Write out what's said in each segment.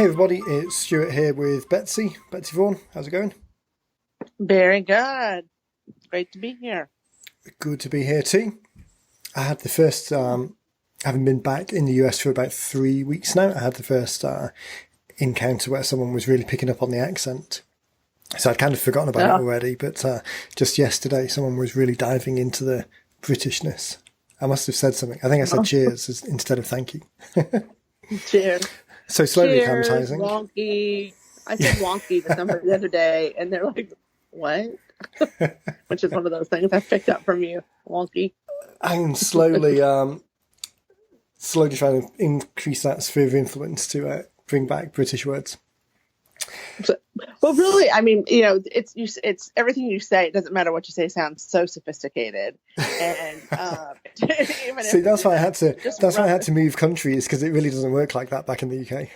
Hey everybody, it's Stuart here with Betsy Vaughan. How's it going? Very good. Great to be here. Good to be here too. I had the first, having been back in the US for about 3 weeks now, I had the first encounter where someone was really picking up on the accent. So I'd kind of forgotten about it Oh, already, but just yesterday someone was really diving into the Britishness. I must have said something. I think I said oh, cheers instead of thank you. cheers. So slowly Cheers, acclimatizing. wonky. I said wonky to somebody the other day, and they're like, what? Which is one of those things I picked up from you. Wonky. I'm slowly trying to increase that sphere of influence to bring back British words. So, well, really, I mean, it's everything you say. It doesn't matter what you say. Sounds so sophisticated, and even See, if that's why I had to. just That's why I had to move countries because it really doesn't work like that back in the UK.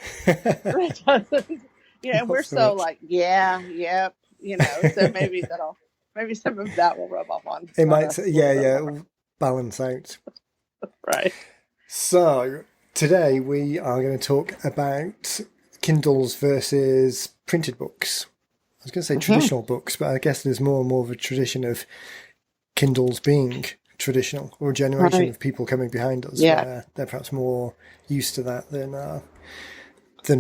right, and Not we're so so much. like, yeah, yep, so maybe some of that will rub off It on might, us a yeah, little bit yeah, more. it'll balance out. Right. So today we are going to talk about Kindles versus printed books. I was going to say Hmm. traditional books, but I guess there's more and more of a tradition of Kindles being traditional, or a generation Right. of people coming behind us Yeah. where they're perhaps more used to that than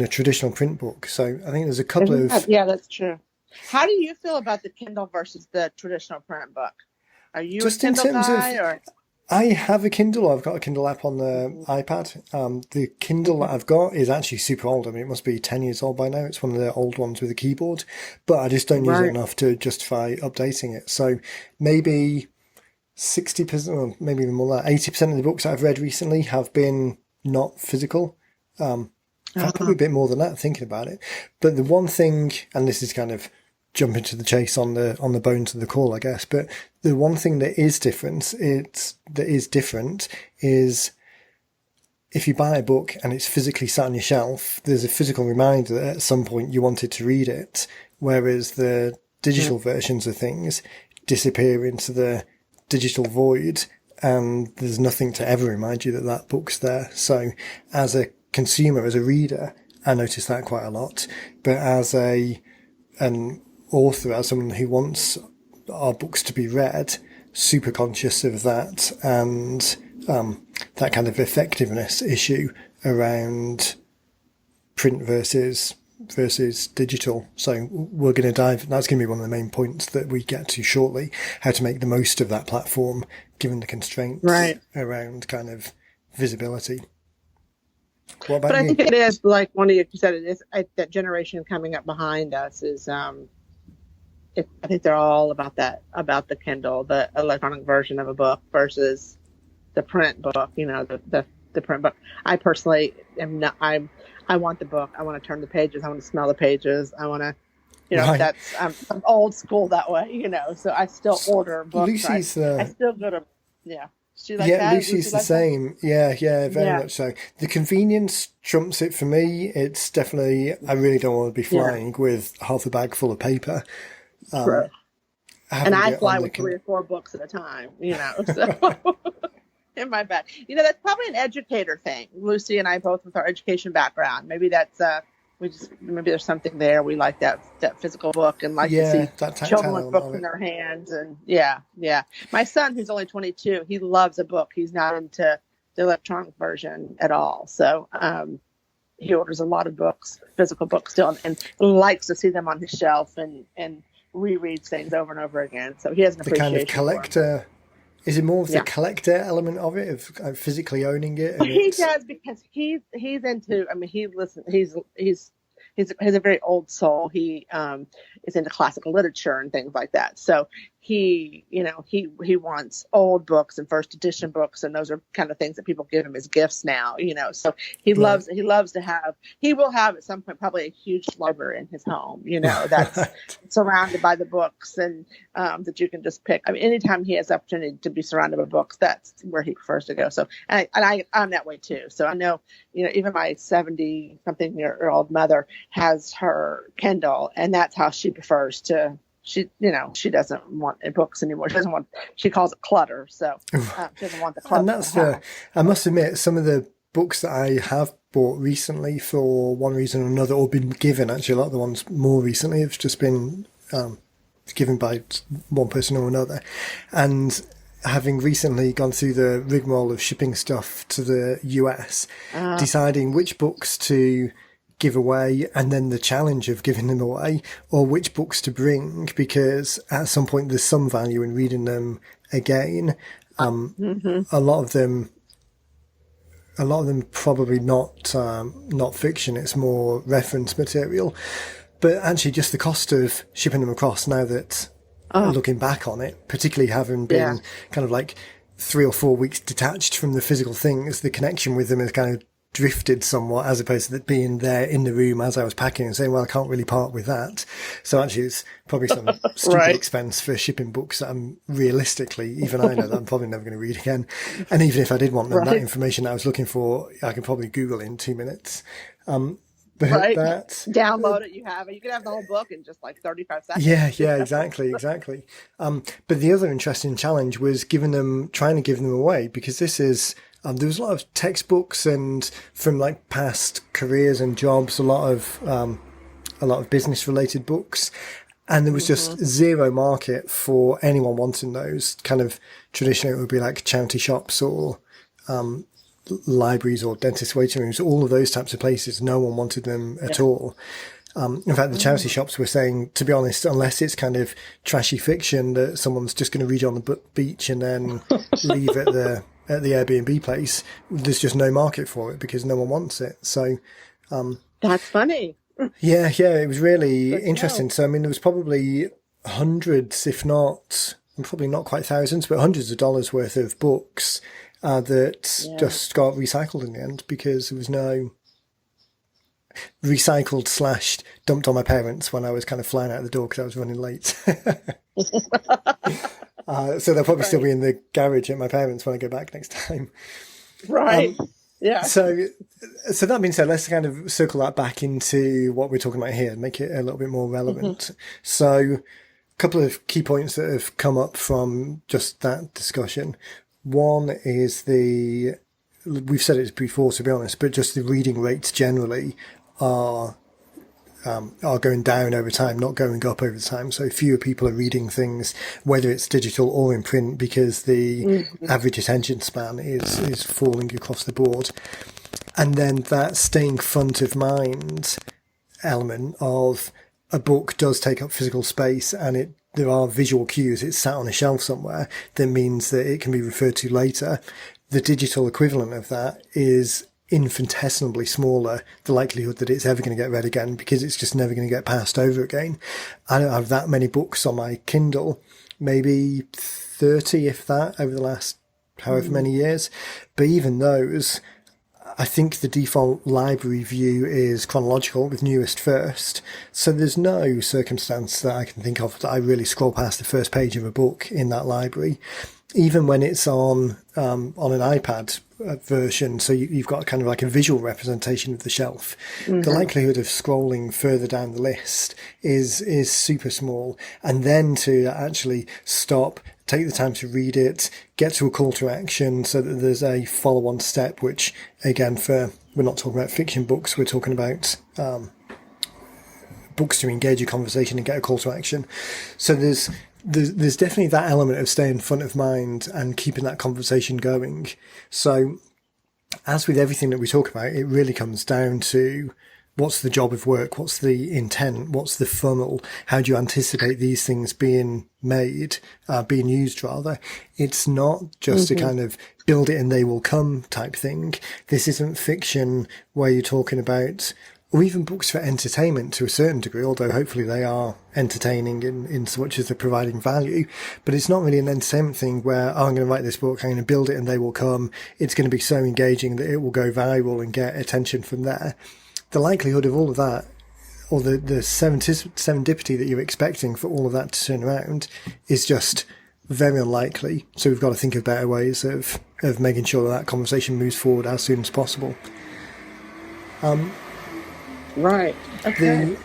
a traditional print book. So I think there's a couple Isn't that, of yeah, that's true. How do you feel about the Kindle versus the traditional print book? Are you a just in Kindle terms of guy or? I have a Kindle. I've got a Kindle app on the Mhm. iPad. The Kindle that Mhm. I've got is actually super old. I mean, it must be 10 years old by now. It's one of the old ones with a keyboard, but I just don't use it Right. enough to justify updating it. So maybe 60%, or maybe even more than that, 80% of the books that I've read recently have been not physical. In fact, probably Uh, a bit more than that, thinking about it. But the one thing, and this is kind of jumping to the chase on the bones of the call, I guess. But the one thing that is different is if you buy a book and it's physically sat on your shelf, there's a physical reminder that at some point you wanted to read it. Whereas the mm, digital versions of things disappear into the digital void, and there's nothing to ever remind you that that book's there. So as a consumer, as a reader, I notice that quite a lot. But as an author, as someone who wants our books to be read, super conscious of that, and that kind of effectiveness issue around print versus digital. So we're going to dive. That's going to be one of the main points that we get to shortly. How to make the most of that platform, given the constraints right. around kind of visibility. What about But I you? think it is like one of you said. It is that generation coming up behind us is. I think they're all about the Kindle, the electronic version of a book versus the print book. The print book. I personally am not. I want the book. I want to turn the pages. I want to smell the pages. I want to. Right, That's I'm old school that way. So I still order books. Lucy's I the still go to. Yeah. She like Yeah, that. Lucy Lucy's the like that. same. Yeah, yeah, very Yeah. much so. The convenience trumps it for me. It's definitely, I really don't want to be Yeah. flying with half a bag full of paper. True. And Having I it on fly the with three Kindle. or four books at a time. So. In my bag. That's probably an educator thing. Lucy and I both with our education background. Maybe that's we just maybe there's something there. We like that physical book and like to Yeah, see that tactile children with element of books in it. their hands and yeah, yeah. My son who's only 22, he loves a book. He's not into the electronic version at all. So he orders a lot of books, physical books still and likes to see them on his shelf and rereads things over and over again. So he has an The kind of appreciation for them. collector, is it more of the Yeah. collector element of it, of physically owning it and He it's, does because he's into. I mean, he's a very old soul. He is into classical literature and things like that. So he wants old books and first edition books, and those are kind of things that people give him as gifts now. So right, he loves to have. He will have at some point probably a huge library in his home. That's right. surrounded by the books and that you can just pick. I mean, anytime he has the opportunity to be surrounded by books, that's where he prefers to go. So, I'm that way too. So I know, even my 70 something year old mother has her Kindle, and that's how she prefers to. She doesn't want books anymore. She calls it clutter. So she doesn't want the And clutter in the that's the, house. I must admit, some of the books that I have bought recently for one reason or another, or been given. Actually, a lot of the ones more recently have just been given by one person or another. And having recently gone through the rigmarole of shipping stuff to the US, deciding which books to give away, and then the challenge of giving them away, or which books to bring, because at some point there's some value in reading them again. A lot of them probably not fiction. It's more reference material. But actually, just the cost of shipping them across, now that looking back on it, particularly having been kind of like 3 or 4 weeks detached from the physical things, the connection with them has kind of drifted somewhat, as opposed to being there in the room as I was packing and saying, well, I can't really part with that. So actually, it's probably some stupid expense for shipping books that I'm realistically, even I know that I'm probably never going to read again. And even if I did want them, that information that I was looking for, I can probably Google in 2 minutes. But download it, you have it. You can have the whole book in just like 35 seconds. Yeah, exactly. But the other interesting challenge was trying to give them away, because this is, there was a lot of textbooks and from like past careers and jobs, a lot of business related books. And there was just zero market for anyone wanting those. Kind of traditionally it would be like charity shops or, libraries or dentist waiting rooms, all of those types of places. No one wanted them at all. In fact, the charity shops were saying, to be honest, unless it's kind of trashy fiction that someone's just going to read on the beach and then leave at the Airbnb place, there's just no market for it because no one wants it. So, that's funny. Yeah, it was really interesting. So, I mean, there was probably hundreds, if not, probably not quite thousands, but hundreds of dollars worth of books that just got recycled in the end, because there was no recycled / dumped on my parents when I was kind of flying out the door because I was running late. So they'll probably still be in the garage at my parents when I go back next time. Right. So that being said, let's kind of circle that back into what we're talking about here and make it a little bit more relevant. So a couple of key points that have come up from just that discussion. One is we've said it before, to be honest, but just the reading rates generally are going down over time, not going up over time. So fewer people are reading things, whether it's digital or in print, because the average attention span is falling across the board. And then that staying front of mind element of a book does take up physical space, and there are visual cues. It's sat on a shelf somewhere. That means that it can be referred to later. The digital equivalent of that is infinitesimally smaller, the likelihood that it's ever going to get read again, because it's just never going to get passed over again. I don't have that many books on my Kindle, maybe 30, if that, over the last however many years. But even those, I think the default library view is chronological, with newest first. So there's no circumstance that I can think of that I really scroll past the first page of a book in that library. Even when it's on an iPad version, so you've got kind of like a visual representation of the shelf, the likelihood of scrolling further down the list is super small. And then to actually stop, take the time to read it, get to a call to action so that there's a follow-on step, which, again, we're not talking about fiction books, we're talking about books to engage a conversation and get a call to action. So there's definitely that element of staying front of mind and keeping that conversation going. So as with everything that we talk about, it really comes down to what's the job of work? What's the intent? What's the funnel? How do you anticipate these things being made, being used rather? It's not just a kind of build it and they will come type thing. This isn't fiction where you're talking about, or even books for entertainment to a certain degree, although hopefully they are entertaining in so much as they're providing value. But it's not really an entertainment thing where, I'm going to write this book, I'm going to build it and they will come. It's going to be so engaging that it will go viral and get attention from there. The likelihood of all of that, or the serendipity that you're expecting for all of that to turn around, is just very unlikely. So we've got to think of better ways of making sure that conversation moves forward as soon as possible. Right. Okay.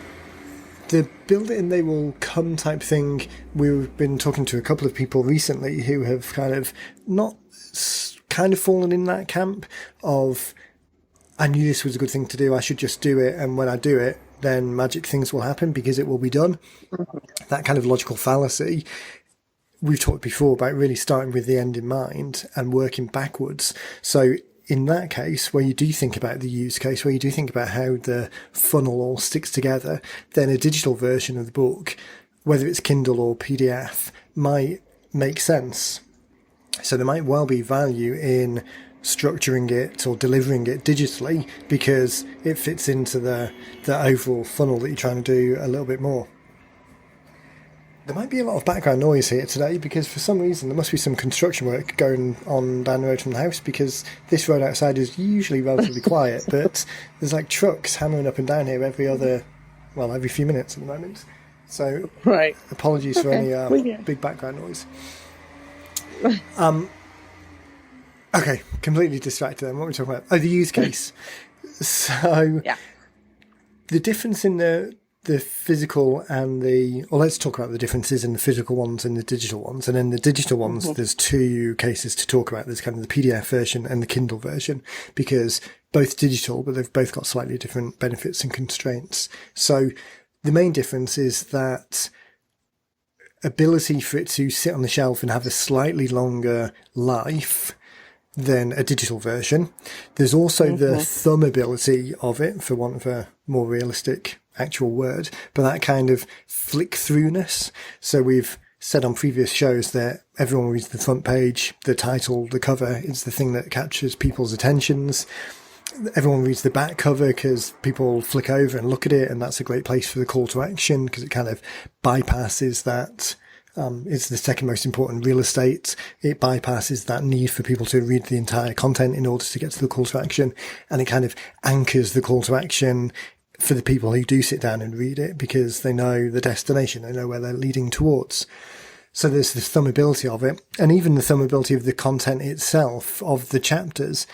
The build it and they will come type thing, we've been talking to a couple of people recently who have kind of fallen in that camp of I knew this was a good thing to do. I should just do it. And when I do it, then magic things will happen because it will be done. That kind of logical fallacy. We've talked before about really starting with the end in mind and working backwards. So in that case, where you do think about the use case, where you do think about how the funnel all sticks together, then a digital version of the book, whether it's Kindle or PDF, might make sense. So there might well be value in structuring it or delivering it digitally because it fits into the overall funnel that you're trying to do a little bit more. There might be a lot of background noise here today because for some reason there must be some construction work going on down the road from the house, because this road outside is usually relatively quiet, but there's like trucks hammering up and down here every few minutes at the moment. So right. Apologies for any big background noise. Okay, completely distracted then. What were we talking about? Oh, the use case. So the difference in the physical and let's talk about the differences in the physical ones and the digital ones. And in the digital ones, there's two cases to talk about. There's kind of the PDF version and the Kindle version, because both digital, but they've both got slightly different benefits and constraints. So the main difference is that ability for it to sit on the shelf and have a slightly longer life than a digital version. There's also the thumbability of it, for want of a more realistic actual word, but that kind of flick throughness. So we've said on previous shows that everyone reads the front page, the title, the cover. It's the thing that captures people's attentions. Everyone reads the back cover because people flick over and look at it, and that's a great place for the call to action because it kind of bypasses that. It's the second most important real estate. It bypasses that need for people to read the entire content in order to get to the call to action, and it kind of anchors the call to action for the people who do sit down and read it because they know the destination, they know where they're leading towards. So there's the thumbability of it, and even the thumbability of the content itself, of the chapters.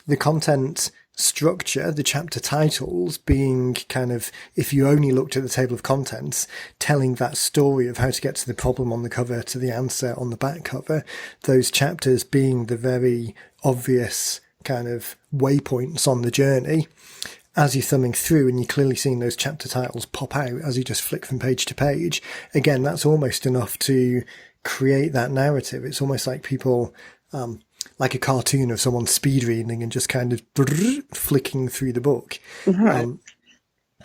The content structure, the chapter titles being kind of, if you only looked at the table of contents, telling that story of how to get to the problem on the cover to the answer on the back cover, those chapters being the very obvious kind of waypoints on the journey. As you're thumbing through and you're clearly seeing those chapter titles pop out as you just flick from page to page, again, that's almost enough to create that narrative. It's almost like people, like a cartoon of someone speed reading and just kind of flicking through the book. Right.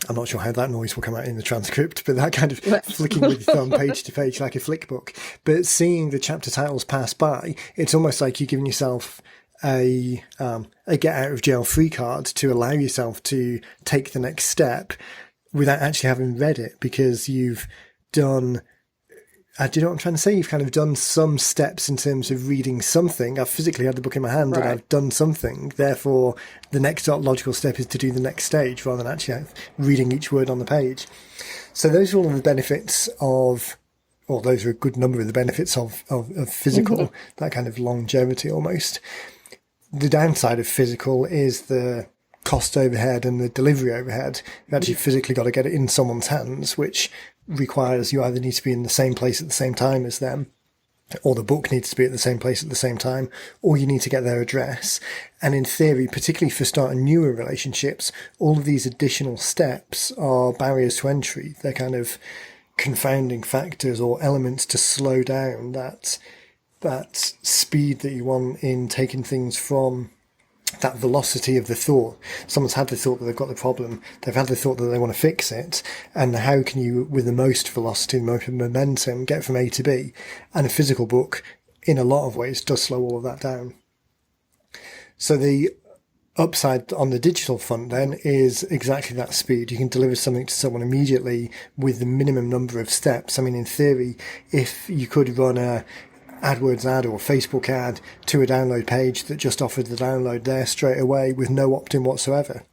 I'm not sure how that noise will come out in the transcript, but that kind of flicking with your thumb page to page like a flick book. But seeing the chapter titles pass by, it's almost like you're giving yourself a get out of jail free card to allow yourself to take the next step without actually having read it, because you've done, do you know what I'm trying to say? You've kind of done some steps in terms of reading something. I've physically had the book in my hand and I've done something. Therefore, the next logical step is to do the next stage rather than actually reading each word on the page. So those are all of the benefits of, or those are a good number of the benefits of physical, that kind of longevity almost. The downside of physical is the cost overhead and the delivery overhead. You've actually physically got to get it in someone's hands, which requires you either need to be in the same place at the same time as them, or the book needs to be at the same place at the same time, or you need to get their address. And in theory, particularly for starting newer relationships, all of these additional steps are barriers to entry. They're kind of confounding factors or elements to slow down that speed that you want in taking things from that velocity of the thought. Someone's had the thought that they've got the problem, they've had the thought that they want to fix it, and how can you, with the most velocity, the most momentum, get from A to B? And a physical book, in a lot of ways, does slow all of that down. So the upside on the digital front then is exactly that speed. You can deliver something to someone immediately with the minimum number of steps. I mean, in theory, if you could run a AdWords ad or Facebook ad to a download page that just offered the download there straight away with no opt-in whatsoever,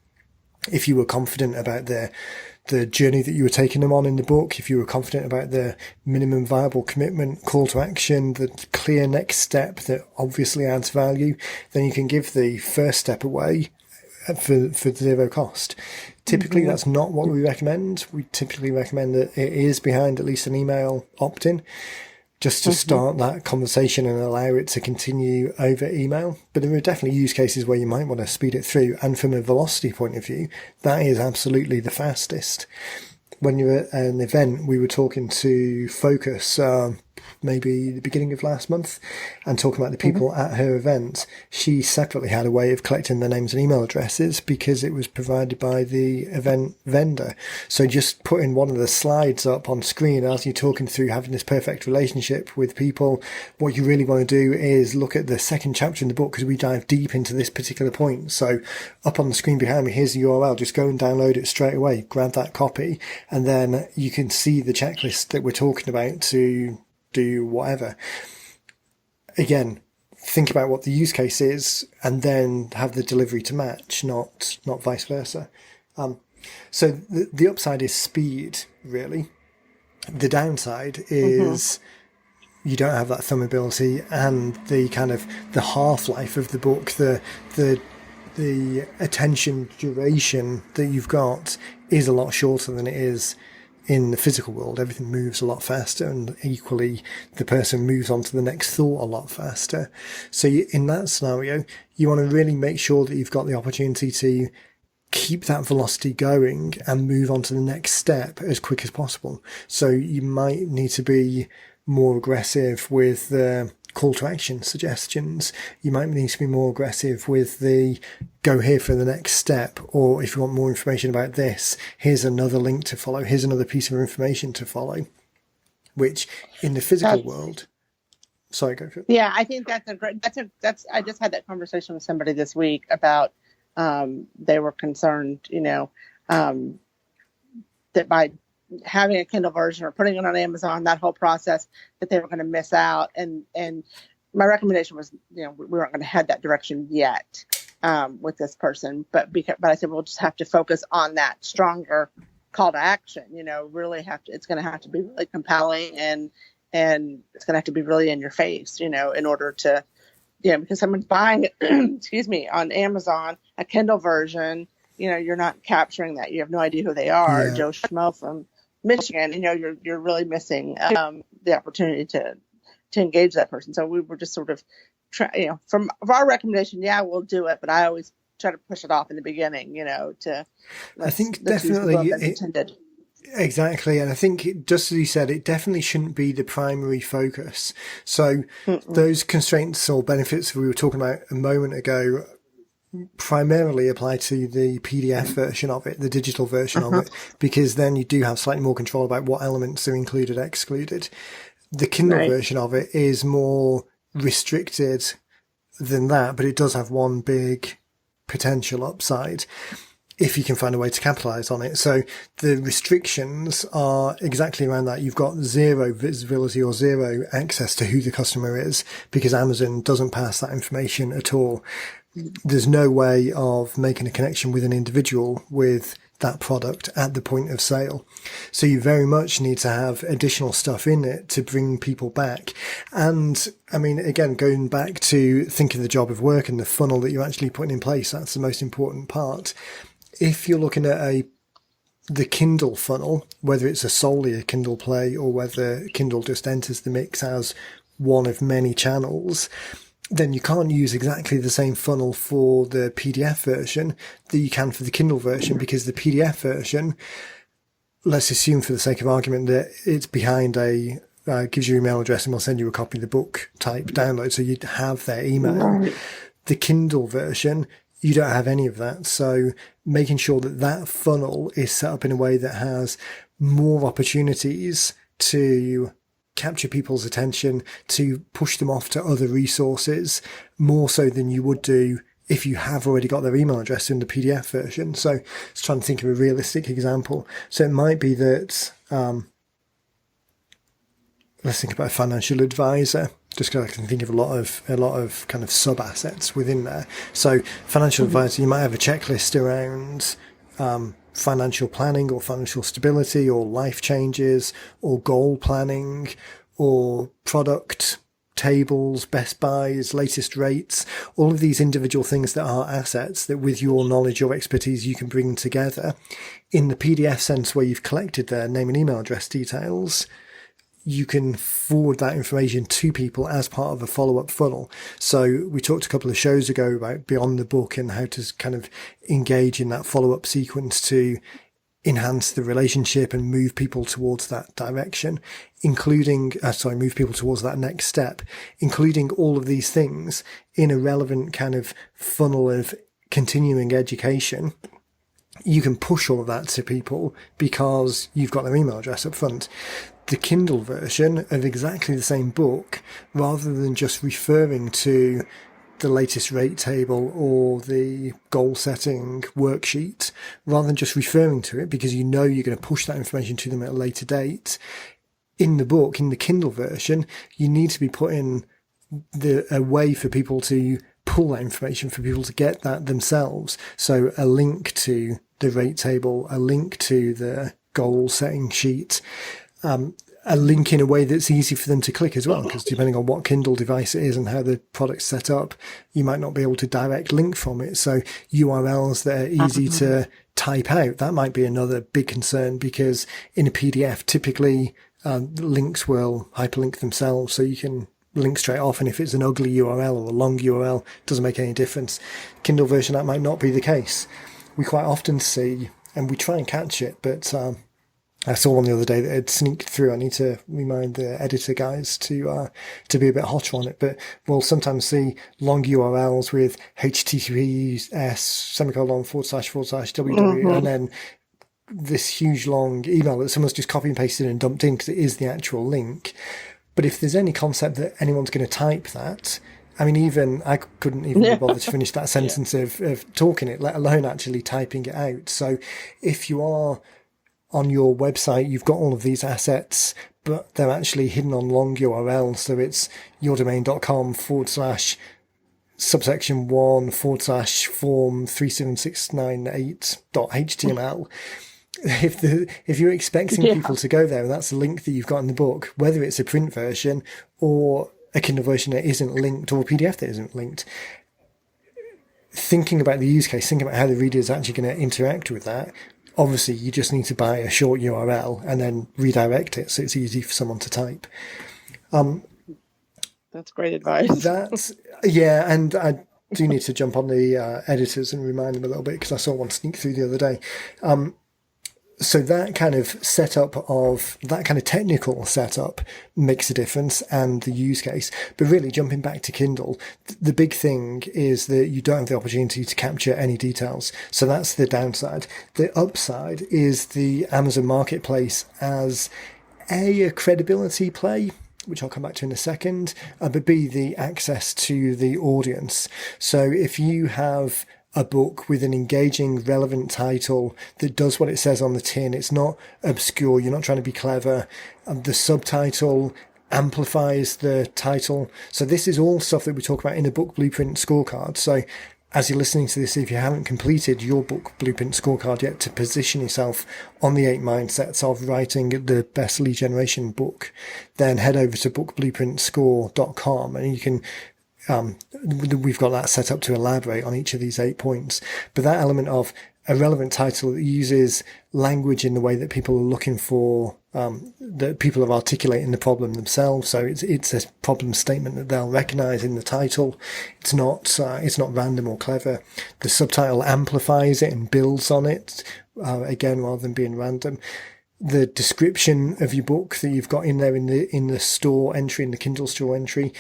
if you were confident about the journey that you were taking them on in the book, if you were confident about the minimum viable commitment, call to action, the clear next step that obviously adds value, then you can give the first step away for zero cost. Typically, that's not what we recommend. We typically recommend that it is behind at least an email opt-in. just to start that conversation and allow it to continue over email. But there are definitely use cases where you might want to speed it through. And from a velocity point of view, that is absolutely the fastest. When you're at an event, we were talking to Focus, maybe the beginning of last month, and talking about the people at her event. She separately had a way of collecting their names and email addresses because it was provided by the event vendor. So just putting one of the slides up on screen as you're talking through having this perfect relationship with people, what you really want to do is look at the second chapter in the book, because we dive deep into this particular point. So up on the screen behind me, here's the URL. Just go and download it straight away, grab that copy, and then you can see the checklist that we're talking about to do whatever. Again, think about what the use case is and then have the delivery to match, not vice versa. So the upside is speed, really. The downside is you don't have that thumbability, and the kind of the half-life of the book, the attention duration that you've got is a lot shorter than it is in the physical world. Everything moves a lot faster, and equally the person moves on to the next thought a lot faster. So in that scenario, you want to really make sure that you've got the opportunity to keep that velocity going and move on to the next step as quick as possible. So you might need to be more aggressive with the call to action suggestions. You might need to be more aggressive with the go here for the next step, or if you want more information about this, here's another link to follow, here's another piece of information to follow, which in the physical world. Sorry, go for it. Yeah, I think that's I just had that conversation with somebody this week about they were concerned, that by having a Kindle version or putting it on Amazon, that whole process, that they were going to miss out. And my recommendation was, we weren't going to head that direction yet with this person. But I said, we'll just have to focus on that stronger call to action. Really it's going to have to be really compelling, and it's going to have to be really in your face, in order to, because someone's buying it, excuse me, on Amazon, a Kindle version, you're not capturing that. You have no idea who they are. Yeah. Joe Schmo from Michigan, you're really missing the opportunity to engage that person. So we were just sort of from our recommendation, we'll do it, but I always try to push it off in the beginning, I think definitely exactly. And I think, just as you said, it definitely shouldn't be the primary focus. So those constraints or benefits we were talking about a moment ago primarily apply to the PDF version of it, the digital version of it, because then you do have slightly more control about what elements are included, excluded. The Kindle version of it is more restricted than that, but it does have one big potential upside if you can find a way to capitalize on it. So the restrictions are exactly around that. You've got zero visibility or zero access to who the customer is, because Amazon doesn't pass that information at all. There's no way of making a connection with an individual with that product at the point of sale. So you very much need to have additional stuff in it to bring people back. And I mean, again, going back to thinking the job of work and the funnel that you're actually putting in place, that's the most important part. If you're looking at the Kindle funnel, whether it's solely a Kindle Play or whether Kindle just enters the mix as one of many channels, then you can't use exactly the same funnel for the PDF version that you can for the Kindle version, because the PDF version, let's assume for the sake of argument that it's behind gives you your email address and we'll send you a copy of the book type download, so you'd have their email. Right. The Kindle version, you don't have any of that. So making sure that funnel is set up in a way that has more opportunities to capture people's attention, to push them off to other resources, more so than you would do if you have already got their email address in the PDF version. So it's trying to think of a realistic example. So it might be that, let's think about a financial advisor, just because I can think of a lot of kind of sub assets within there. So financial advisor, you might have a checklist around financial planning or financial stability or life changes or goal planning or product tables, best buys, latest rates, all of these individual things that are assets that with your knowledge or expertise you can bring together. In the PDF sense where you've collected their name and email address details, you can forward that information to people as part of a follow-up funnel. So we talked a couple of shows ago about beyond the book and how to kind of engage in that follow-up sequence to enhance the relationship and move people towards that direction, move people towards that next step, including all of these things in a relevant kind of funnel of continuing education. You can push all of that to people because you've got their email address up front. The Kindle version of exactly the same book, rather than just referring to the latest rate table or the goal setting worksheet, rather than just referring to it because you know you're going to push that information to them at a later date, in the book, in the Kindle version, you need to be putting a way for people to pull that information, for people to get that themselves. So a link to the rate table, a link to the goal setting sheet, a link in a way that's easy for them to click as well, because depending on what Kindle device it is and how the product's set up, you might not be able to direct link from it. So URLs that are easy to type out, that might be another big concern, because in a PDF, typically links will hyperlink themselves, so you can link straight off. And if it's an ugly URL or a long URL, it doesn't make any difference. Kindle version, that might not be the case. We quite often see, and we try and catch it, but I saw one the other day that had sneaked through. I need to remind the editor guys to be a bit hotter on it, but we'll sometimes see long URLs with HTTPS semicolon / / www, and then this huge long email that someone's just copy and pasted and dumped in because it is the actual link. But if there's any concept that anyone's going to type that, I mean, even I couldn't even be bothered to finish that sentence of talking it, let alone actually typing it out. So if you are on your website, you've got all of these assets, but they're actually hidden on long URLs. So it's yourdomain.com / subsection 1 / form 37698.html. If you're expecting people to go there, and that's a link that you've got in the book, whether it's a print version or a Kindle version that isn't linked, or a PDF that isn't linked, thinking about the use case, thinking about how the reader is actually going to interact with that, obviously you just need to buy a short URL and then redirect it so it's easy for someone to type. That's great advice. And I do need to jump on the editors and remind them a little bit, because I saw one sneak through the other day. So that kind of setup of that kind of technical setup makes a difference, and the use case. But really, jumping back to Kindle, the big thing is that you don't have the opportunity to capture any details. So that's the downside. The upside is the Amazon Marketplace as a credibility play, which I'll come back to in a second, but B, the access to the audience. So if you have a book with an engaging, relevant title that does what it says on the tin, it's not obscure, you're not trying to be clever, the subtitle amplifies the title. So this is all stuff that we talk about in a book blueprint scorecard. So as you're listening to this, if you haven't completed your book blueprint scorecard yet to position yourself on the 8 mindsets of writing the best lead generation book, then head over to bookblueprintscore.com and you can we've got that set up to elaborate on each of these 8 points. But that element of a relevant title that uses language in the way that people are looking for, that people are articulating the problem themselves. So it's a problem statement that they'll recognize in the title. It's not random or clever. The subtitle amplifies it and builds on it, again, rather than being random. The description of your book that you've got in there in the store entry, in the Kindle store entry,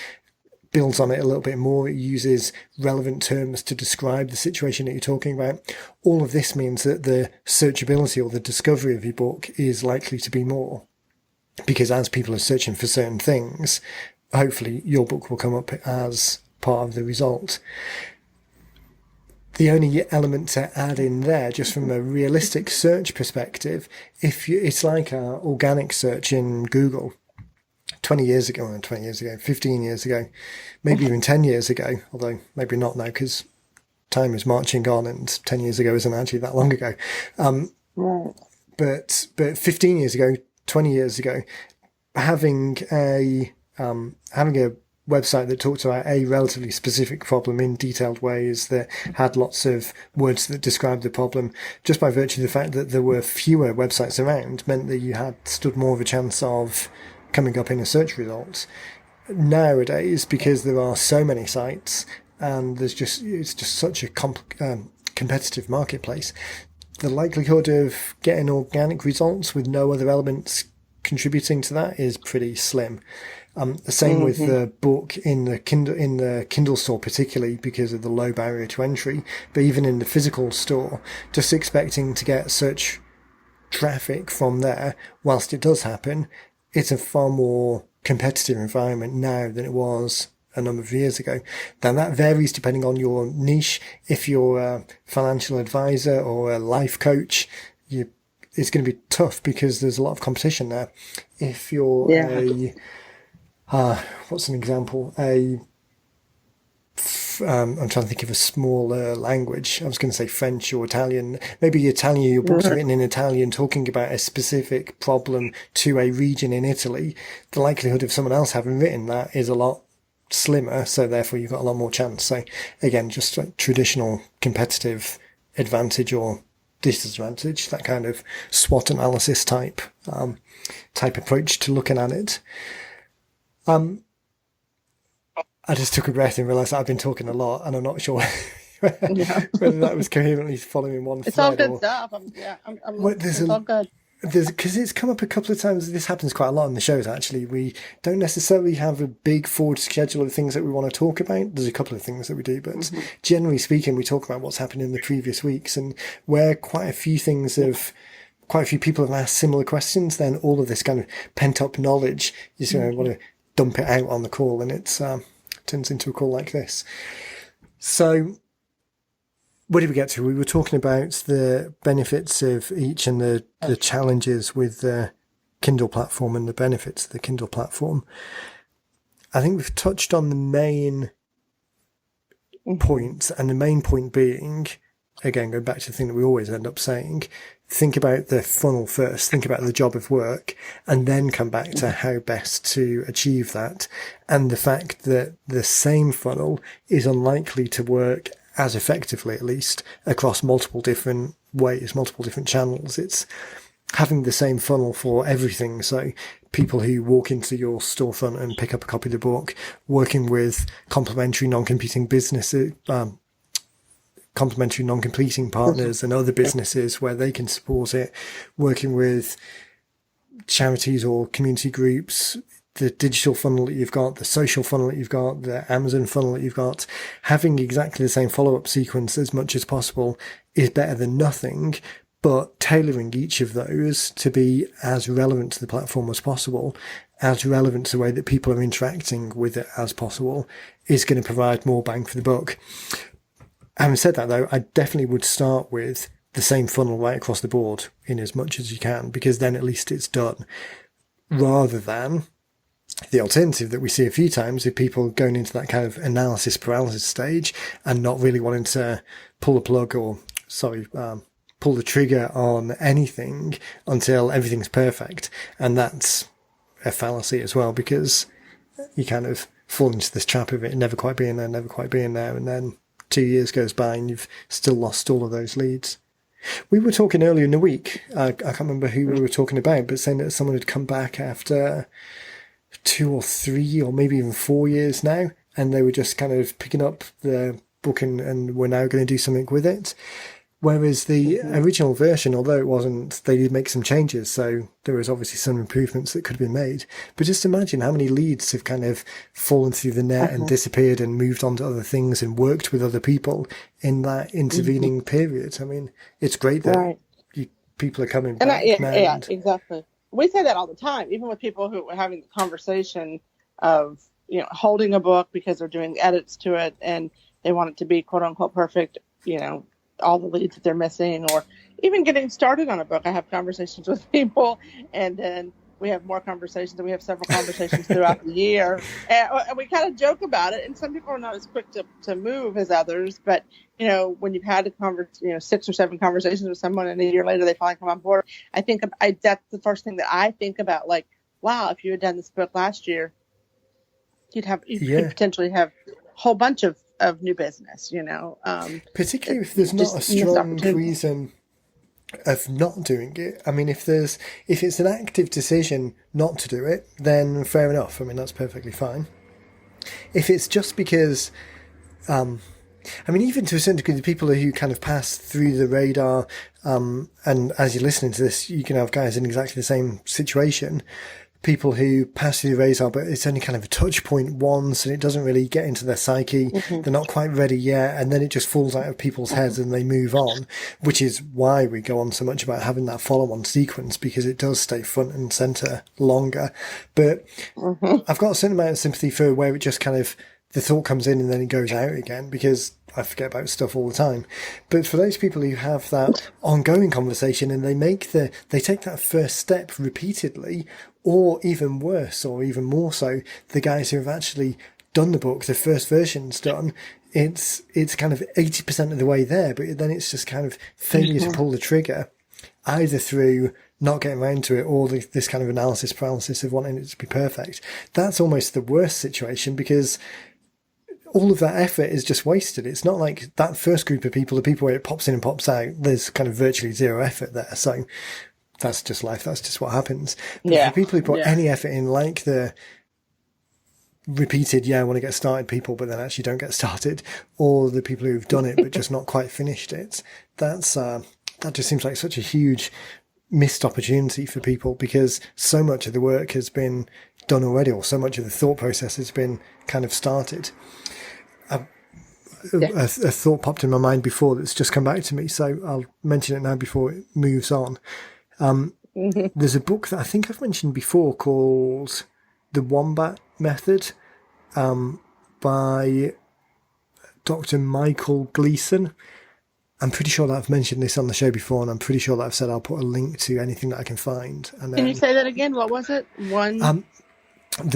builds on it a little bit more. It uses relevant terms to describe the situation that you're talking about. All of this means that the searchability or the discovery of your book is likely to be more, because as people are searching for certain things, hopefully your book will come up as part of the result. The only element to add in there, just from a realistic search perspective, it's like an organic search in Google. 15 years ago, maybe even 10 years ago, although maybe not now because time is marching on and 10 years ago isn't actually that long ago. Right. But 15 years ago, 20 years ago, having a website that talked about a relatively specific problem in detailed ways, that had lots of words that described the problem, just by virtue of the fact that there were fewer websites around, meant that you had stood more of a chance of coming up in a search result. Nowadays, because there are so many sites and it's just such a competitive marketplace, the likelihood of getting organic results with no other elements contributing to that is pretty slim. The same with the book in the Kindle store, particularly because of the low barrier to entry, but even in the physical store, just expecting to get search traffic from there, whilst it does happen, it's a far more competitive environment now than it was a number of years ago. Then that varies depending on your niche. If you're a financial advisor or a life coach, it's going to be tough because there's a lot of competition there. If you're what's an example? I'm trying to think of a smaller language. I was going to say French or Italian. Maybe Italian, your books are written in Italian talking about a specific problem to a region in Italy. The likelihood of someone else having written that is a lot slimmer, so therefore you've got a lot more chance. So again, just like traditional competitive advantage or disadvantage, that kind of SWOT analysis type approach to looking at it. I just took a breath and realised that I've been talking a lot, and I'm not sure whether that was coherently following one. It's all good stuff. It's all good. Because it's come up a couple of times. This happens quite a lot in the shows, actually. We don't necessarily have a big forward schedule of things that we want to talk about. There's a couple of things that we do, but generally speaking, we talk about what's happened in the previous weeks, and where quite a few people have asked similar questions, then all of this kind of pent-up knowledge, you just want to dump it out on the call, and it turns into a call like this. So where did we get to? We were talking about the benefits of each and the challenges with the Kindle platform and the benefits of the Kindle platform. I think we've touched on the main points, and the main point being, again, going back to the thing that we always end up saying, think about the funnel first, think about the job of work, and then come back to how best to achieve that. And the fact that the same funnel is unlikely to work as effectively, at least, across multiple different ways, multiple different channels. It's having the same funnel for everything. So people who walk into your storefront and pick up a copy of the book, working with complementary non-competing businesses, complementary non-completing partners and other businesses where they can support it, working with charities or community groups, the digital funnel that you've got, the social funnel that you've got, the Amazon funnel that you've got, having exactly the same follow-up sequence as much as possible is better than nothing, but tailoring each of those to be as relevant to the platform as possible, as relevant to the way that people are interacting with it as possible, is going to provide more bang for the buck. Having said that, though, I definitely would start with the same funnel right across the board in as much as you can, because then at least it's done, rather than the alternative that we see a few times of people going into that kind of analysis paralysis stage and not really wanting to pull the plug pull the trigger on anything until everything's perfect. And that's a fallacy as well, because you kind of fall into this trap of it never quite being there. And then 2 years goes by and you've still lost all of those leads. We were talking earlier in the week, I can't remember who we were talking about, but saying that someone had come back after 2 or 3 or maybe even 4 years now, and they were just kind of picking up the book and were now going to do something with it. Whereas the original version, although it wasn't, they did make some changes, so there was obviously some improvements that could have been made. But just imagine how many leads have kind of fallen through the net and disappeared and moved on to other things and worked with other people in that intervening period. I mean, it's great that people are coming back now. Yeah, exactly. We say that all the time, even with people who are having the conversation of, holding a book because they're doing edits to it and they want it to be quote unquote perfect, all the leads that they're missing, or even getting started on a book. I have conversations with people, and then we have more conversations, and we have several conversations throughout the year, and we kind of joke about it. And some people are not as quick to move as others, but when you've had 6 or 7 conversations with someone, and a year later they finally come on board, I think that's the first thing that I think about. Like, wow, if you had done this book last year, you could potentially have a whole bunch of new business, particularly if there's not a strong reason of not doing it. I mean, if it's an active decision not to do it, then fair enough. I mean, that's perfectly fine. If it's just because, I mean, even to a certain degree, the people who kind of pass through the radar, and as you're listening to this, you can have guys in exactly the same situation. People who pass through the radar, but it's only kind of a touch point once, and it doesn't really get into their psyche. They're not quite ready yet, and then it just falls out of people's heads and they move on, which is why we go on so much about having that follow-on sequence, because it does stay front and centre longer. But I've got a certain amount of sympathy for where it just kind of, the thought comes in and then it goes out again, because I forget about stuff all the time. But for those people who have that ongoing conversation and they take that first step repeatedly, or even worse, or even more so, the guys who have actually done the book, the first version's done, it's kind of 80% of the way there, but then it's just kind of failure to pull the trigger, either through not getting around to it, or this kind of analysis paralysis of wanting it to be perfect. That's almost the worst situation, because all of that effort is just wasted. It's not like that first group of people, the people where it pops in and pops out, there's kind of virtually zero effort there. So that's just life. That's just what happens. But for people who put any effort in, like the repeated, I want to get started people, but then actually don't get started, or the people who've done it, but just not quite finished it, that just seems like such a huge missed opportunity for people, because so much of the work has been done already, or so much of the thought process has been kind of started. A thought popped in my mind before that's just come back to me, so I'll mention it now before it moves on. There's a book that I think I've mentioned before called The Wombat Method, by Dr. Michael Gleason. I'm pretty sure that I've mentioned this on the show before, and I'm pretty sure that I've said I'll put a link to anything that I can find. And then, can you say that again? What was it? The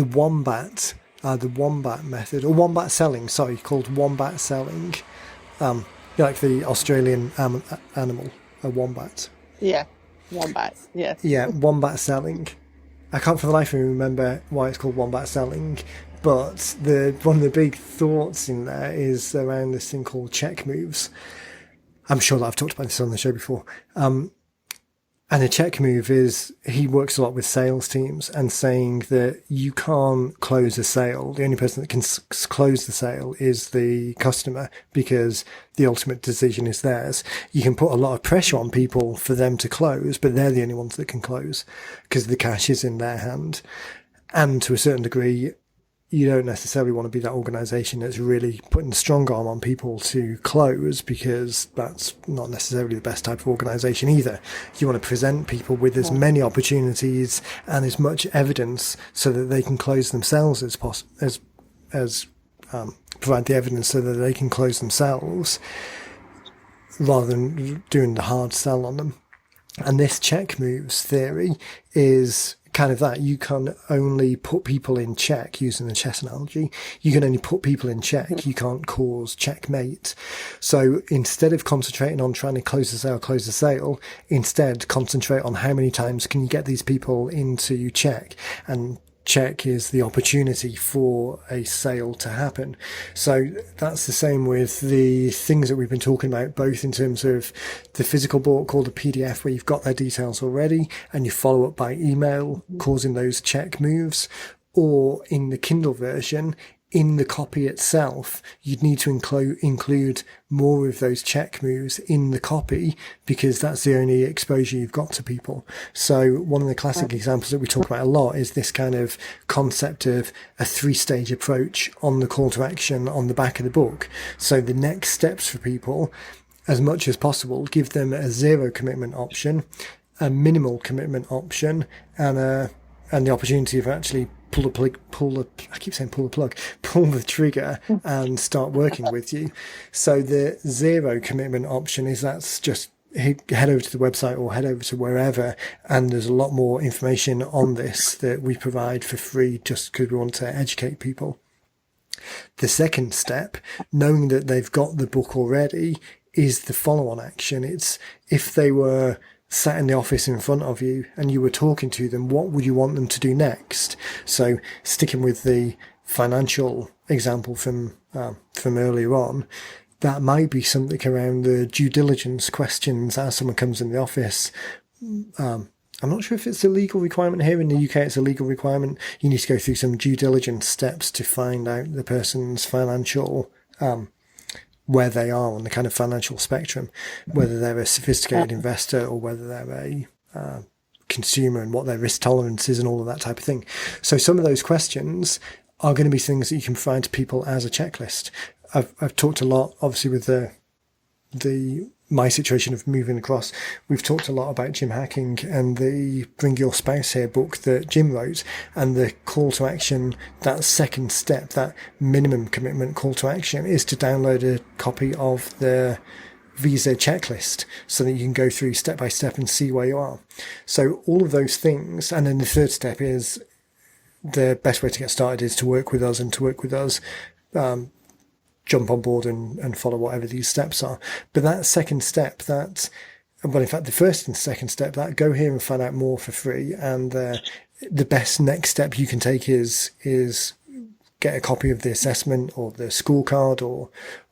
Wombat Method, or Wombat Selling, called Wombat Selling. Like the Australian animal, a wombat. Yeah, wombat, yes. Yeah, Wombat Selling. I can't for the life of me remember why it's called Wombat Selling, but one of the big thoughts in there is around this thing called check moves. I'm sure that I've talked about this on the show before. And a check move is, he works a lot with sales teams, and saying that you can't close a sale. The only person that can close the sale is the customer, because the ultimate decision is theirs. You can put a lot of pressure on people for them to close, but they're the only ones that can close, because the cash is in their hand. And to a certain degree, you don't necessarily want to be that organisation that's really putting the strong arm on people to close, because that's not necessarily the best type of organisation either. You want to present people with as many opportunities and as much evidence so that they can close themselves as provide the evidence so that they can close themselves, rather than doing the hard sell on them. And this check moves theory is kind of that. You can only put people in check, using the chess analogy. You can only put people in check. You can't cause checkmate. So instead of concentrating on trying to close the sale, instead concentrate on how many times can you get these people into check. And check is the opportunity for a sale to happen. So that's the same with the things that we've been talking about, both in terms of the physical book or the PDF where you've got their details already and you follow up by email, causing those check moves, or in the Kindle version, in the copy itself, you'd need to include more of those check moves in the copy, because that's the only exposure you've got to people. So one of the classic examples that we talk about a lot is this kind of concept of a 3-stage approach on the call to action on the back of the book. So the next steps for people, as much as possible, give them a 0 commitment option, a minimal commitment option, and the opportunity of actually pull the trigger and start working with you. So the 0 commitment option is, that's just head over to the website or head over to wherever, and there's a lot more information on this that we provide for free, just because we want to educate people. The second step, knowing that they've got the book already, is the follow-on action. It's, if they were sat in the office in front of you and you were talking to them, what would you want them to do next? So sticking with the financial example from earlier on, that might be something around the due diligence questions as someone comes in the office. I'm not sure if it's a legal requirement here. In the UK, it's a legal requirement. You need to go through some due diligence steps to find out the person's financial, where they are on the kind of financial spectrum, whether they're a sophisticated investor or whether they're a consumer, and what their risk tolerance is and all of that type of thing. So some of those questions are going to be things that you can provide to people as a checklist. I've talked a lot, obviously, with my situation of moving across. We've talked a lot about Jim Hacking and the Bring Your Spouse Here book that Jim wrote, and the call to action, that second step, that minimum commitment call to action, is to download a copy of the visa checklist so that you can go through step by step and see where you are. So all of those things. And then the third step is, the best way to get started is to work with us, and to work with us, jump on board and follow whatever these steps are. But that second step, in fact, the first and second step, that go here and find out more for free. And the best next step you can take is get a copy of the assessment or the scorecard or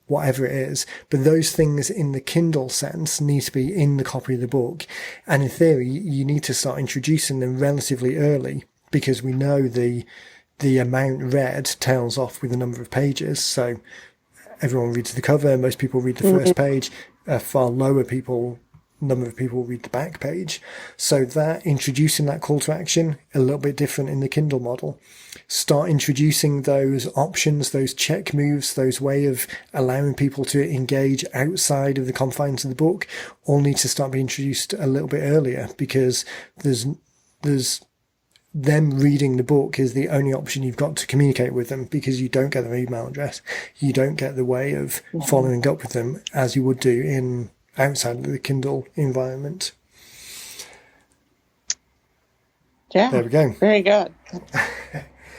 whatever it is. But those things in the Kindle sense need to be in the copy of the book. And in theory, you need to start introducing them relatively early, because we know the amount read tails off with the number of pages. So everyone reads the cover, most people read the first page, a far lower number of people read the back page. So that introducing that call to action, a little bit different in the Kindle model. Start introducing those options, those check moves, those way of allowing people to engage outside of the confines of the book, all need to start being introduced a little bit earlier, because there's them reading the book is the only option you've got to communicate with them, because you don't get their email address. You don't get the way of following up with them as you would do in outside of the Kindle environment. Yeah. There we go. Very good.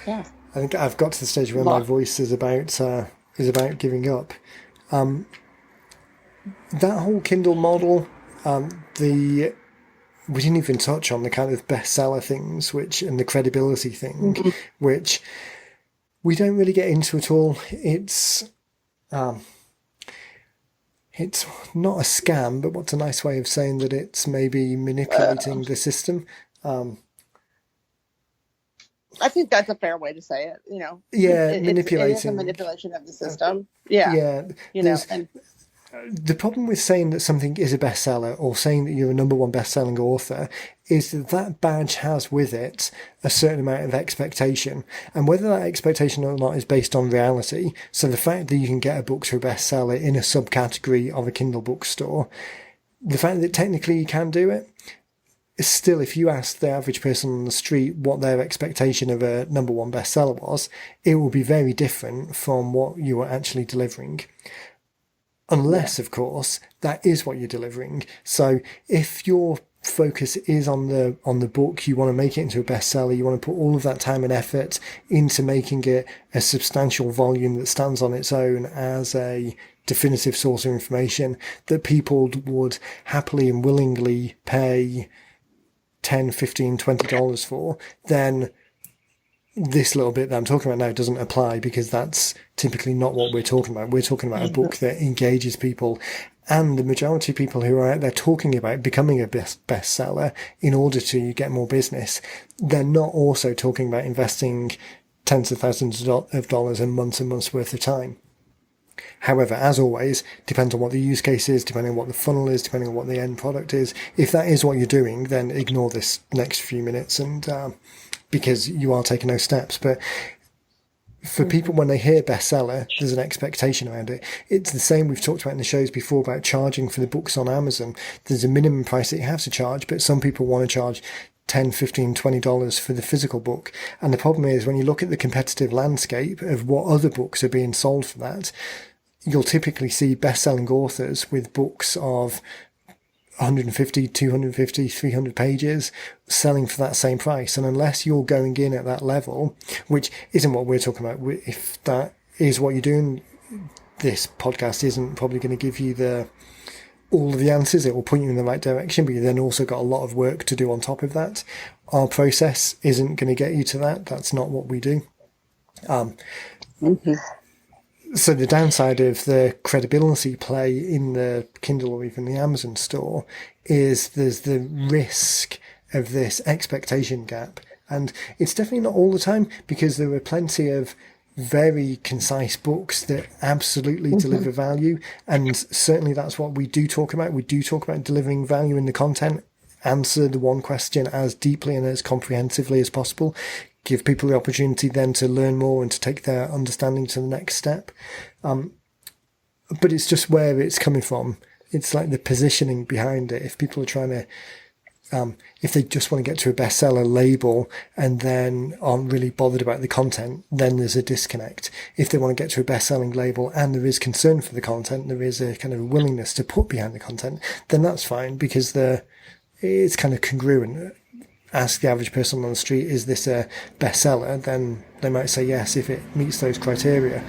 Yeah. I think I've got to the stage where my voice is about giving up. That whole Kindle model, we didn't even touch on the kind of bestseller things, and the credibility thing, which we don't really get into at all. It's not a scam, but what's a nice way of saying that it's maybe manipulating the system? I think that's a fair way to say it. Yeah, manipulating. It is a manipulation of the system. Yeah. And the problem with saying that something is a bestseller, or saying that you're a number one best-selling author, is that badge has with it a certain amount of expectation. And whether that expectation or not is based on reality, so the fact that you can get a book to a bestseller in a subcategory of a Kindle bookstore, the fact that technically you can do it, is still, if you ask the average person on the street what their expectation of a number one bestseller was, it will be very different from what you are actually delivering. Unless, of course, that is what you're delivering. So if your focus is on the book, you want to make it into a bestseller, you want to put all of that time and effort into making it a substantial volume that stands on its own as a definitive source of information that people would happily and willingly pay $10, $15, $20 for, then this little bit that I'm talking about now doesn't apply, because that's typically not what we're talking about. We're talking about a book that engages people, and the majority of people who are out there talking about becoming a bestseller in order to get more business, they're not also talking about investing tens of thousands of dollars and months worth of time. However, as always, depends on what the use case is, depending on what the funnel is, depending on what the end product is. If that is what you're doing, then ignore this next few minutes, and because you are taking those steps. But for people, when they hear bestseller, there's an expectation around it. It's the same we've talked about in the shows before about charging for the books on Amazon. There's a minimum price that you have to charge, but some people want to charge $10, $15, $20 for the physical book. And the problem is, when you look at the competitive landscape of what other books are being sold for that, you'll typically see best-selling authors with books of 150, 250, 300 pages selling for that same price. And unless you're going in at that level, which isn't what we're talking about, if that is what you're doing, this podcast isn't probably going to give you all of the answers. It will point you in the right direction, but you then also got a lot of work to do on top of that. Our process isn't going to get you to that. That's not what we do. So the downside of the credibility play in the Kindle or even the Amazon store is there's the risk of this expectation gap. And it's definitely not all the time, because there are plenty of very concise books that absolutely deliver value. And certainly that's what we do talk about. We do talk about delivering value in the content, answer the one question as deeply and as comprehensively as possible, give people the opportunity then to learn more and to take their understanding to the next step. But it's just where it's coming from. It's like the positioning behind it. If people are trying to, if they just want to get to a bestseller label and then aren't really bothered about the content, then there's a disconnect. If they want to get to a best-selling label and there is concern for the content, there is a kind of willingness to put behind the content, then that's fine, because it's kind of congruent. Ask the average person on the street, is this a bestseller? Then they might say yes if it meets those criteria.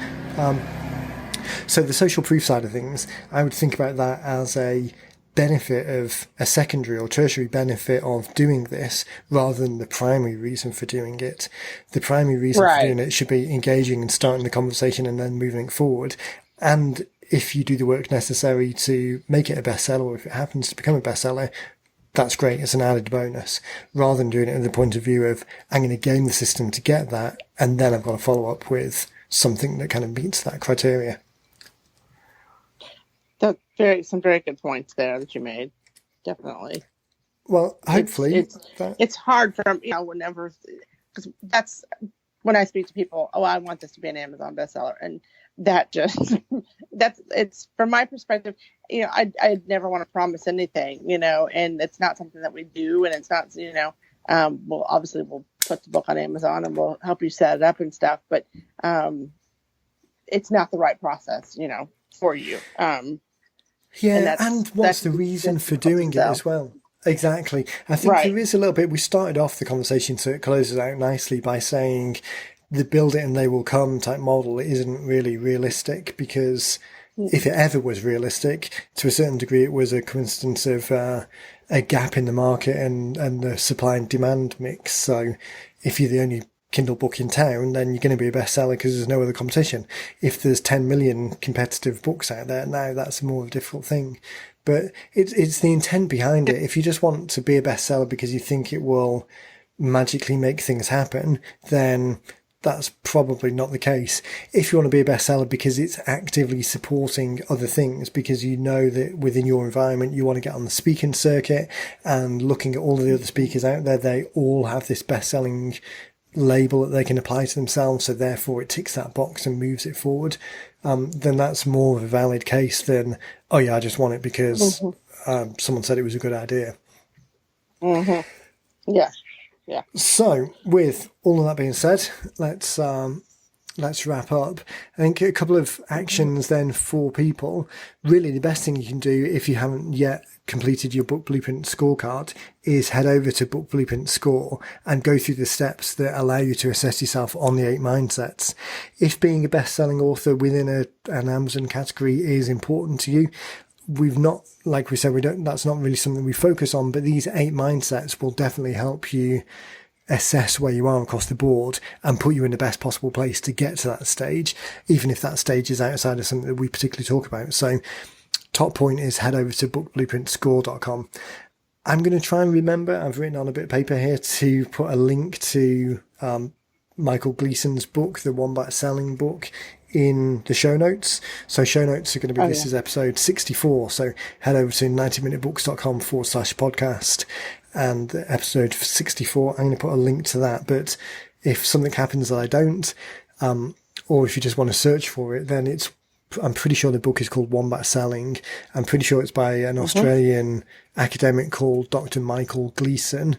So the social proof side of things, I would think about that as a benefit of a secondary or tertiary benefit of doing this, rather than the primary reason for doing it. The primary reason for doing it should be engaging and starting the conversation and then moving it forward. And if you do the work necessary to make it a bestseller, or if it happens to become a bestseller, that's great. It's an added bonus, rather than doing it from the point of view of, I'm going to game the system to get that, and then I've got to follow up with something that kind of meets that criteria. That's some very good points there that you made. Definitely. Well, hopefully it's hard for, whenever, because that's when I speak to people. Oh, I want this to be an Amazon bestseller, and that just it's from my perspective. I never want to promise anything, and it's not something that we do, and it's not, well, obviously we'll put the book on Amazon and we'll help you set it up and stuff, but it's not the right process, for you. And what's the reason for doing it as well? Exactly. I think there is a little bit, we started off the conversation, so it closes out nicely by saying the build it and they will come type model isn't really realistic, because if it ever was realistic, to a certain degree, it was a coincidence of a gap in the market and the supply and demand mix. So if you're the only Kindle book in town, then you're going to be a bestseller because there's no other competition. If there's 10 million competitive books out there now, that's more of a difficult thing. But it's the intent behind it. If you just want to be a bestseller because you think it will magically make things happen, then that's probably not the case. If you want to be a bestseller because it's actively supporting other things, because you know that within your environment you want to get on the speaking circuit, and looking at all of the other speakers out there, they all have this best-selling label that they can apply to themselves, so therefore it ticks that box and moves it forward, then that's more of a valid case than, oh yeah, I just want it because someone said it was a good idea. Yeah. So with all of that being said, let's wrap up. I think a couple of actions then for people. Really, the best thing you can do if you haven't yet completed your Book Blueprint scorecard is head over to Book Blueprint Score and go through the steps that allow you to assess yourself on the 8 mindsets. If being a best-selling author within an Amazon category is important to you, we've not, like we said, that's not really something we focus on, but these 8 mindsets will definitely help you assess where you are across the board and put you in the best possible place to get to that stage, even if that stage is outside of something that we particularly talk about. So top point is head over to bookblueprintscore.com. I'm going to try and remember, I've written on a bit of paper here, to put a link to Michael Gleason's book, the Wombat Selling book, in the show notes. So show notes are going to be, this is episode 64. So head over to 90minutebooks.com/podcast. And episode 64, I'm going to put a link to that. But if something happens that I don't, or if you just want to search for it, then I'm pretty sure the book is called Wombat Selling. I'm pretty sure it's by an Australian academic called Dr. Michael Gleason.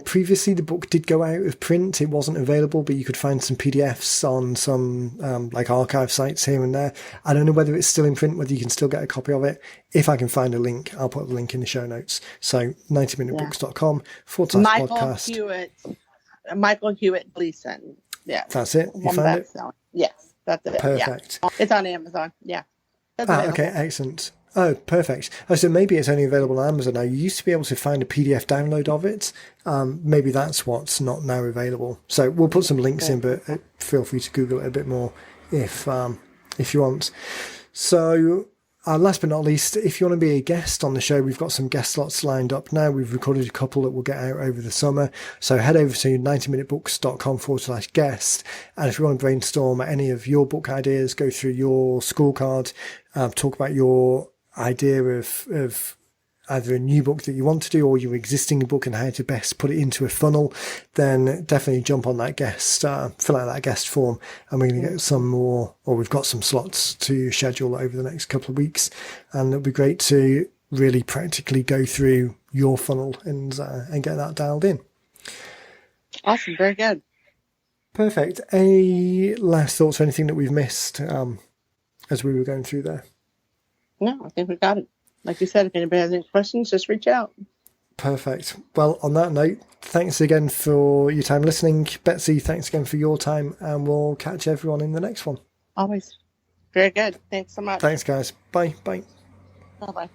Previously the book did go out of print. It wasn't available, but you could find some PDFs on some like archive sites here and there. I don't know whether it's still in print, whether you can still get a copy of it. If I can find a link, I'll put the link in the show notes. So 90minutebooks.com/podcast. Michael Hewitt Gleason. Yeah. That's it. You found it? Yes, that's it. Perfect. Yeah. It's on Amazon. Yeah. Okay, excellent. Oh, perfect. Oh, so maybe it's only available on Amazon now. You used to be able to find a PDF download of it. Maybe that's what's not now available. So we'll put some links in, but feel free to Google it a bit more if you want. So, last but not least, if you want to be a guest on the show, we've got some guest slots lined up now. We've recorded a couple that will get out over the summer. So head over to 90minutebooks.com/guest. And if you want to brainstorm any of your book ideas, go through your scorecard, talk about your idea of either a new book that you want to do or your existing book and how to best put it into a funnel, then definitely jump on that guest, fill out that guest form, and we're going to get some more, or we've got some slots to schedule over the next couple of weeks. And it'll be great to really practically go through your funnel and get that dialed in. Awesome. Very good. Perfect. Any last thoughts or anything that we've missed as we were going through there? No, I think we got it. Like you said, if anybody has any questions, just reach out. Perfect. Well, on that note, thanks again for your time listening. Betsy, thanks again for your time, and we'll catch everyone in the next one. Always. Very good. Thanks so much. Thanks, guys. Bye. Bye. Bye-bye.